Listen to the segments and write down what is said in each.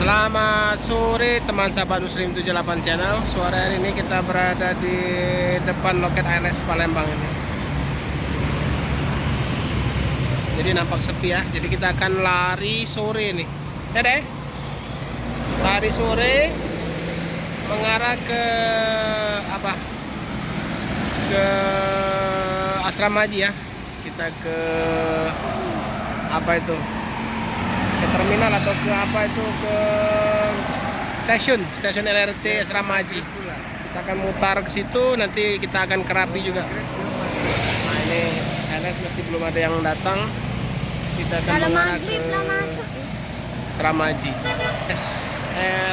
Selamat sore teman sahabat Muslim 78 channel. Sore hari ini kita berada di depan loket ALS Palembang ini. Jadi nampak sepi ya. Jadi kita akan lari sore nih. Dede, lari sore mengarah ke apa? Ke Asrama Haji ya. Kita ke apa itu? Ke terminal atau ke apa itu, ke stasiun LRT Asrama Haji. Kita akan mutar ke situ, nanti kita akan kerapi juga. Nah ini LS masih belum ada yang datang. Kita akan mengarah ke Asrama Haji.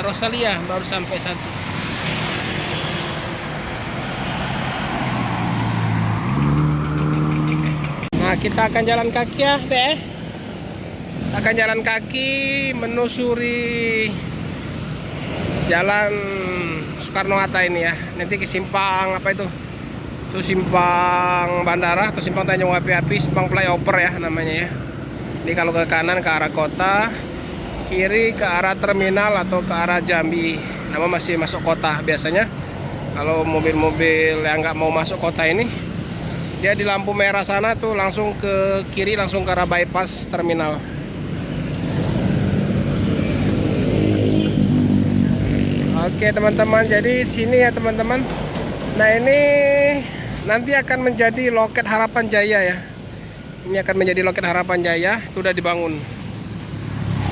Rosalia baru sampai satu. Nah kita akan jalan kaki ya deh. Akan jalan kaki menelusuri jalan Soekarno-Hatta ini ya. Nanti ke simpang apa itu? Itu simpang bandara atau simpang Tanjung Api-Api, simpang flyover ya namanya ya. Jadi kalau ke kanan ke arah kota, kiri ke arah terminal atau ke arah Jambi. Nama masih masuk kota biasanya. Kalau mobil-mobil yang nggak mau masuk kota ini, dia di lampu merah sana tuh langsung ke kiri, langsung ke arah bypass terminal. Oke teman-teman, jadi sini ya teman-teman. Nah ini nanti akan menjadi loket Harapan Jaya ya. Ini akan menjadi loket Harapan Jaya. Itu udah dibangun.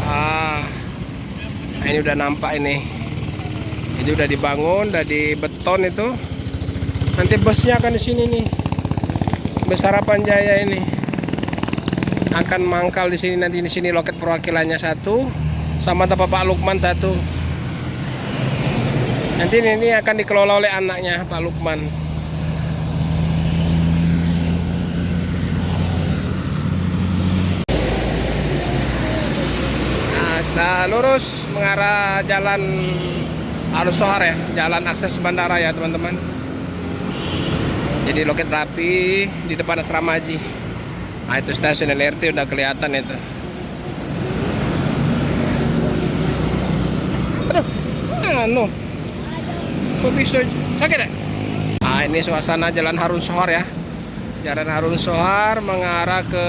Nah ini udah nampak ini. Ini udah dibangun, udah di beton itu. Nanti busnya akan di sini nih. Bus Harapan Jaya ini akan mangkal di sini. Nanti di sini loket perwakilannya satu, sama tempat Pak Lukman satu. Nanti ini akan dikelola oleh anaknya Pak Lukman. Nah, kita lurus mengarah jalan Arus Sohar ya, jalan akses bandara ya teman-teman. Jadi loket rapi di depan Asrama Haji. Nah itu stasiun LRT udah kelihatan itu. Aduh, kok bisa sakit ya? Nah ini suasana jalan Harun Sohar ya. Jalan Harun Sohar mengarah ke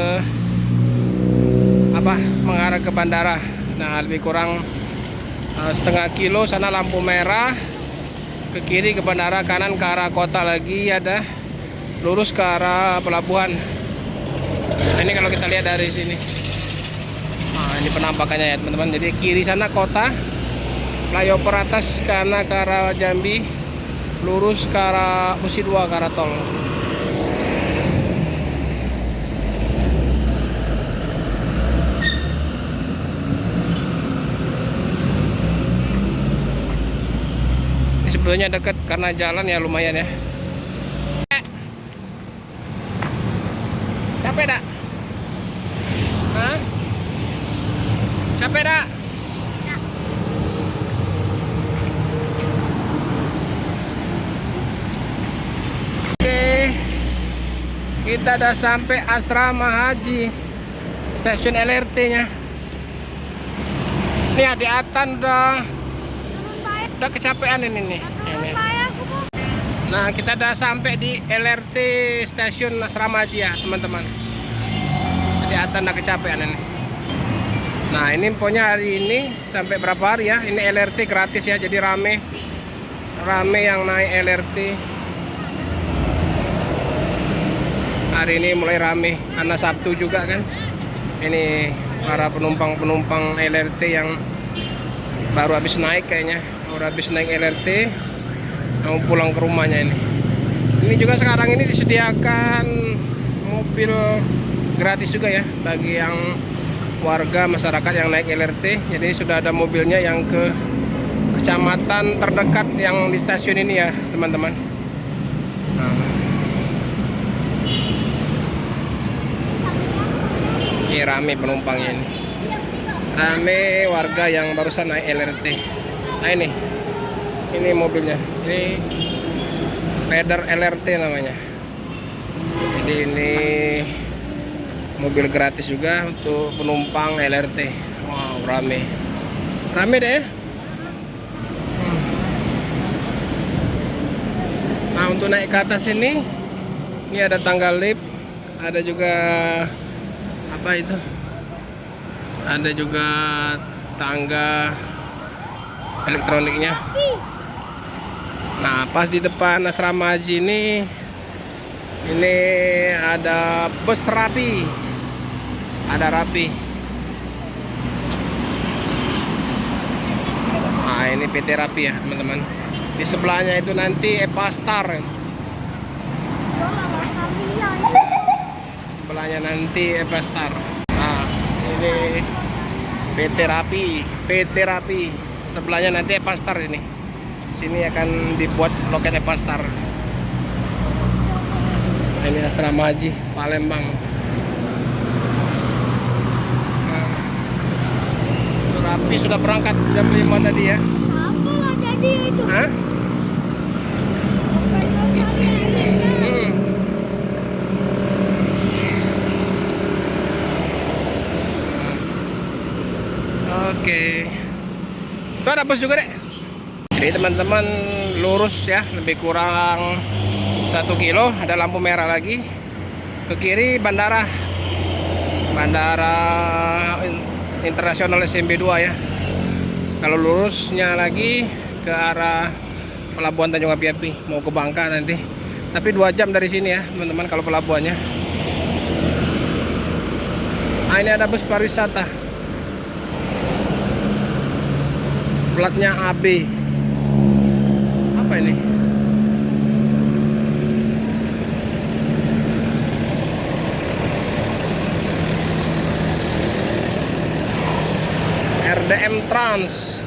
apa? Mengarah ke bandara. Nah lebih kurang setengah kilo sana lampu merah. Ke kiri ke bandara, kanan ke arah kota lagi ada. Lurus ke arah pelabuhan. Nah ini kalau kita lihat dari sini. Nah ini penampakannya ya teman-teman. Jadi kiri sana kota, flyover atas karena ke arah Jambi, lurus ke arah Musi 2 ke arah tol. Ini sebetulnya dekat karena jalan ya lumayan ya. Capek dak? Hah? Capek dak? Kita udah sampai Asrama Haji, stasiun LRT-nya. Nih Adi-Atan udah kecapean ini nih. Nah kita udah sampai di LRT stasiun Asrama Haji ya teman-teman. Adi-Atan udah kecapean ini. Nah ini infonya hari ini sampai berapa hari ya? Ini LRT gratis ya, jadi rame yang naik LRT. Hari ini mulai rame karena Sabtu juga kan. Ini para penumpang LRT yang baru habis naik kayaknya. Baru habis naik LRT mau pulang ke rumahnya ini. Ini juga sekarang ini disediakan mobil gratis juga ya bagi yang warga masyarakat yang naik LRT. Jadi sudah ada mobilnya yang ke kecamatan terdekat yang di stasiun ini ya teman-teman. Nah. Ini rame penumpangnya ini. Rame warga yang barusan naik LRT. Nah ini mobilnya. Ini Feeder LRT namanya. Jadi ini mobil gratis juga untuk penumpang LRT. Wow, rame. Rame deh. Nah, untuk naik ke atas ini ada tangga lift, ada juga apa itu? Ada juga tangga elektroniknya. Nah, pas di depan asrama haji ini ada bus Rapi. Ada Rapi. Nah, ini PT Rapi ya, teman-teman. Di sebelahnya itu nanti Epastar. Sebelahnya nanti Epastar. Nah, ini PT Rapi, PT Rapi. Sebelahnya nanti Epastar ini. Sini akan dibuat loket Epastar. Nah, ini asrama haji Palembang. Nah, Rapi sudah berangkat jam 5 tadi ya. Siapa lah jadi itu? Hah? Oke. Itu ada bus juga deh. Jadi teman-teman lurus ya, lebih kurang 1 kilo, ada lampu merah lagi. Ke kiri bandara internasional SMB 2 ya. Kalau lurusnya lagi ke arah pelabuhan Tanjung Api-Api, mau ke Bangka nanti. Tapi 2 jam dari sini ya teman-teman kalau pelabuhannya. Nah, ini ada bus pariwisata, platnya AB. Apa ini? RDM Trans.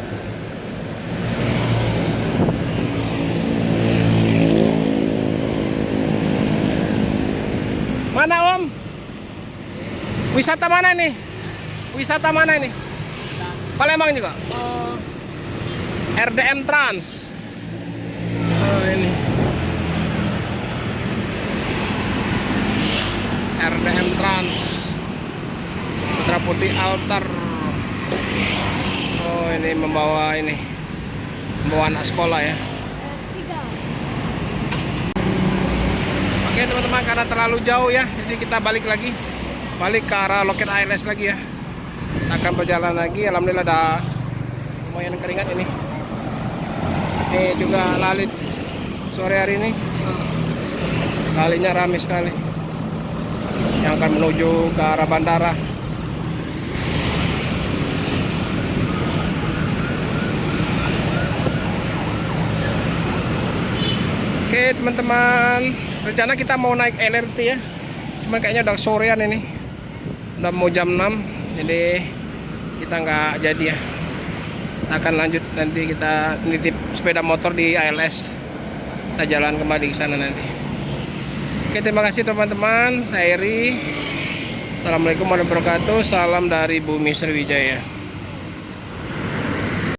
Mana Om? Wisata mana ini? Wisata mana ini? Palembang juga? RDM Trans. Oh, ini RDM Trans Putra Putih Altar. Oh, ini membawa anak sekolah ya. Oke teman-teman, karena terlalu jauh ya, jadi kita balik ke arah loket ALS lagi ya. Kita akan berjalan lagi. Alhamdulillah ada lumayan keringat ini. Ini juga lalit sore hari ini. Kalinya ramai sekali yang akan menuju ke arah bandara. Oke teman-teman, rencana kita mau naik LRT ya, cuma kayaknya udah sorean ini, udah mau jam 6, jadi kita nggak jadi ya. Kita akan lanjut nanti, kita nitip sepeda motor di ALS, kita jalan kembali ke sana nanti. Oke, terima kasih teman-teman. Saya Eri. Assalamualaikum warahmatullahi wabarakatuh. Salam dari Bumi Sriwijaya.